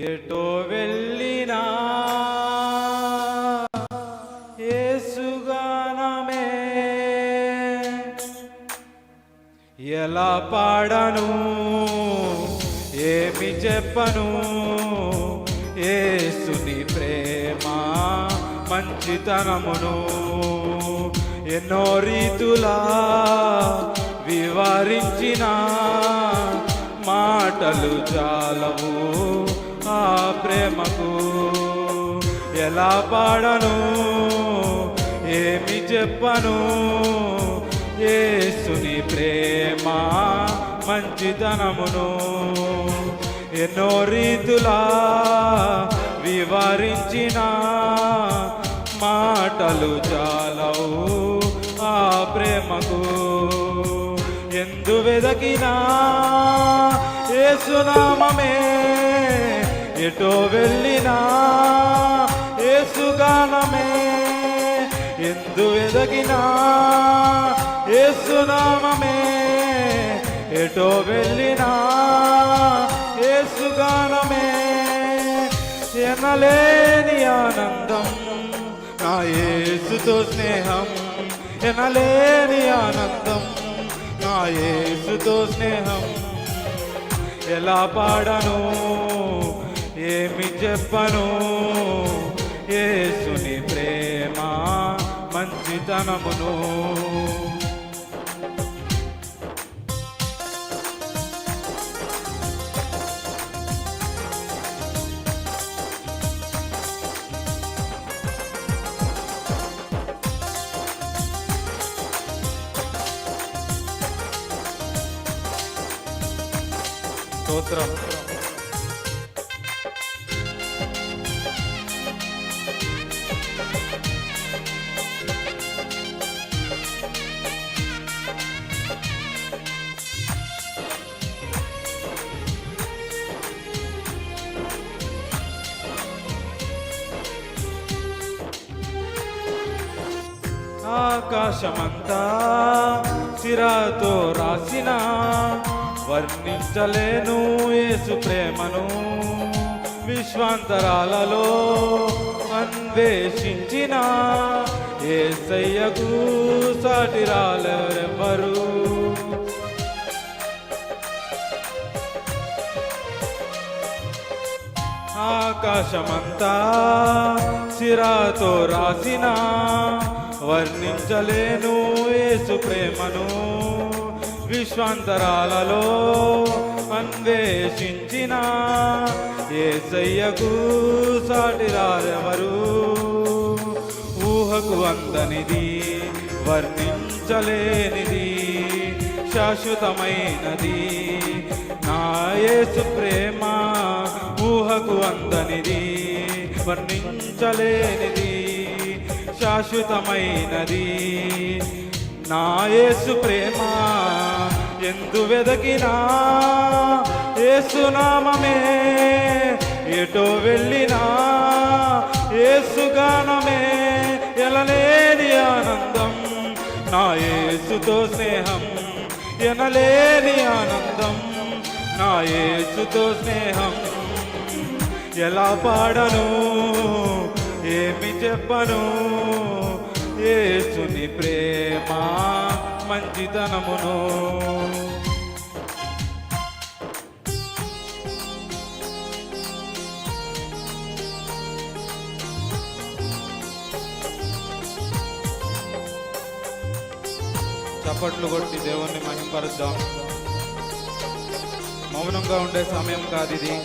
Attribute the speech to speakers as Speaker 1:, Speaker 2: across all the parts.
Speaker 1: ఎటో వెళ్ళినా యేసుగానమే, ఎలా పాడను ఏమి చెప్పను, యేసుని ప్రేమ మంచితనమును ఎన్నో రీతులా వివరించిన మాటలు చాలవు ఆ ప్రేమకు. ఎలా పాడను ఏమి చెప్పను, యేసుని ప్రేమ మంచితనమును ఎన్నో రీతులా వివరించిన మాటలు చాలవు ఆ ప్రేమకు. ఎందు వెదకినా యేసునామమే, ఎటో వెళ్ళినా యేసుగానమే. ఎందు వెదకినా యేసునామమే, ఎటో వెళ్ళినా యేసుగానమే. ఎనలేని ఆనందం నా యేసుతో స్నేహం, ఎనలేని ఆనందం నా యేసుతో స్నేహం. ఎలా పాడను ఏమి చెప్పను, యేసుని ప్రేమ మంచితనమును. స్తోత్రం. ఆకాశమంతా సిరాతో రాసిన వర్ణించలేను యేసు ప్రేమను, విశ్వాంతరాలలో అన్వేషించిన యేసయ్యకు సాటి రాలెవరు. ఆకాశమంతా సిరాతో రాసిన వర్ణించలేను యేసు ప్రేమను, విశ్వాంతరాలలో అన్వేషించిన యేసయ్యకు సాటి రారెవరు. ఊహకు అందనిది వర్ణించలేనిది శాశ్వతమైనది నా యేసు ప్రేమ. ఊహకు అందనిది వర్ణించలేనిది శాశ్వతమైనది నా యేసు ప్రేమ. ఎందు వెదకినా యేసునామమే, ఎటో వెళ్ళినా యేసుగానమే. ఎనలేని ఆనందం నా యేసుతో స్నేహం, ఎనలేని ఆనందం నా యేసుతో స్నేహం. ఎలా పాడను ఏమి చెప్పను, యేసుని ప్రేమ మంచితనమును. చప్పట్లు కొట్టి దేవుణ్ణి మహింపరుద్దాం. మౌనంగా ఉండే సమయం కాదు ఇది.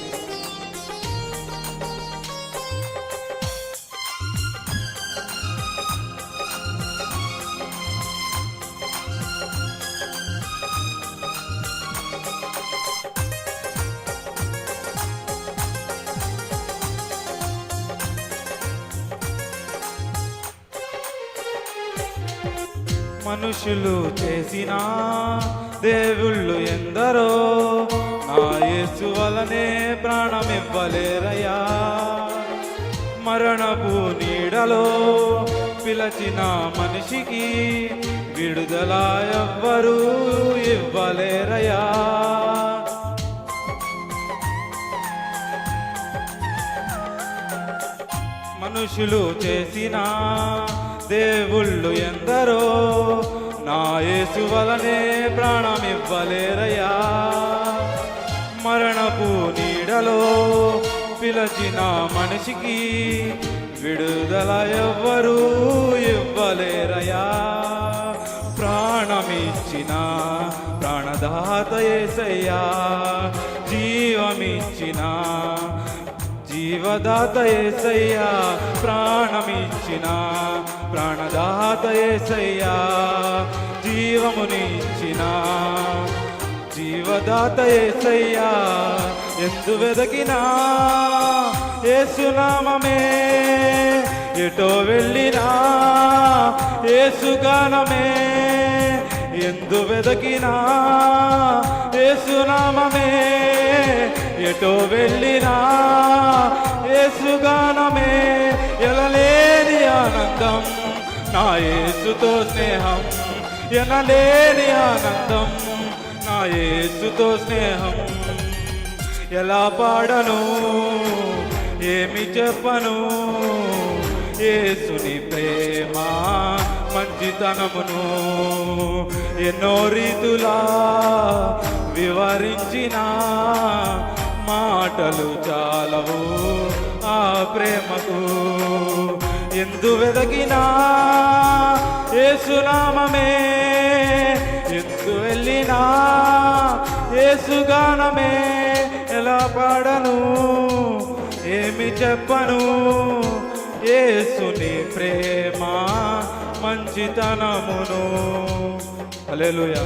Speaker 1: మనుషులు చేసిన దేవుళ్ళు ఎందరో నా యేసు వలనే ప్రాణమివ్వలేరయ్యా. మరణపు నీడలో పిలచిన మనిషికి విడుదల ఎవ్వరూ ఇవ్వలేరయ్యా. మనుషులు చేసిన దేవుళ్ళు ఎందరో నా యేసు వలనే ప్రాణమివ్వలేరయ్యా. మరణపు నీడలో పిలచిన మనిషికి విడుదల ఎవ్వరూ ఇవ్వలేరయ్యా. ప్రాణమిచ్చిన ప్రాణదాత యేసయ్యా, జీవమిచ్చిన జీవదాత యేసయ్యా, ప్రాణమిచ్చిన ప్రాణదాత యేసయ్యా, జీవమునిచ్చిన జీవదాత యేసయ్యా. ఎందు వెదకినా యేసునామమే, ఎటో వెళ్ళినా యేసుగానమే. ఎందు వెదకినా యేసునామమే, ఎటో వెళ్ళినా యేసుగానమే. ఎనలేని ఆనందం నా యేసుతో స్నేహం, ఎనలేని ఆనందం నా యేసుతో స్నేహం. ఎలా పాడను ఏమి చెప్పను యేసుని ప్రేమ మంచితనమును. ఎన్నో రీతులా వివరించిన మాటలు చాలవు ఆ ప్రేమకు. ఎందు వెదకినా యేసునామమే, ఎందు వెళ్ళినా యేసుగానమే. ఎలా పాడను ఏమి చెప్పను యేసుని ప్రేమ మంచితనమును. హల్లెలూయా.